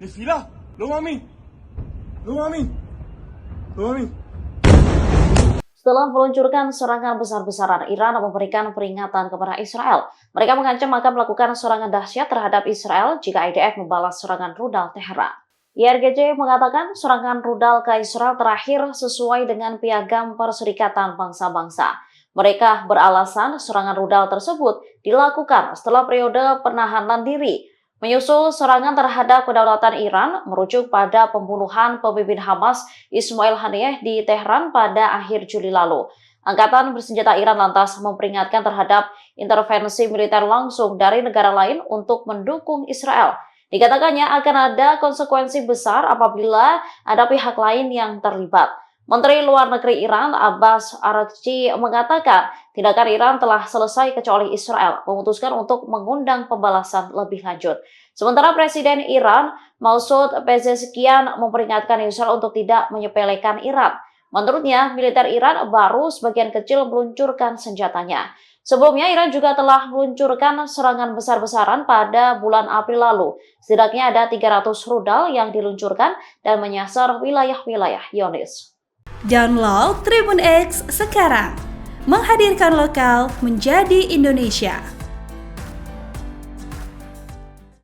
Desila, lo mami. Lo mami. Lo mami. Setelah meluncurkan serangan besar-besaran, Iran memberikan peringatan kepada Israel. Mereka mengancam akan melakukan serangan dahsyat terhadap Israel jika IDF membalas serangan rudal Teheran. IRGC mengatakan serangan rudal ke Israel terakhir sesuai dengan Piagam Perserikatan Bangsa-Bangsa. Mereka beralasan serangan rudal tersebut dilakukan setelah periode penahanan diri, menyusul serangan terhadap kedaulatan Iran merujuk pada pembunuhan pemimpin Hamas Ismail Haniyeh di Tehran pada akhir Juli lalu. Angkatan bersenjata Iran lantas memperingatkan terhadap intervensi militer langsung dari negara lain untuk mendukung Israel. Dikatakannya akan ada konsekuensi besar apabila ada pihak lain yang terlibat. Menteri Luar Negeri Iran Abbas Araghchi mengatakan tindakan Iran telah selesai kecuali Israel memutuskan untuk mengundang pembalasan lebih lanjut. Sementara Presiden Iran Masoud Pezeshkian memperingatkan Israel untuk tidak menyepelekan Iran. Menurutnya, militer Iran baru sebagian kecil meluncurkan senjatanya. Sebelumnya, Iran juga telah meluncurkan serangan besar-besaran pada bulan April lalu. Setidaknya ada 300 rudal yang diluncurkan dan menyasar wilayah-wilayah Zionis. Download Tribun X sekarang, menghadirkan lokal menjadi Indonesia.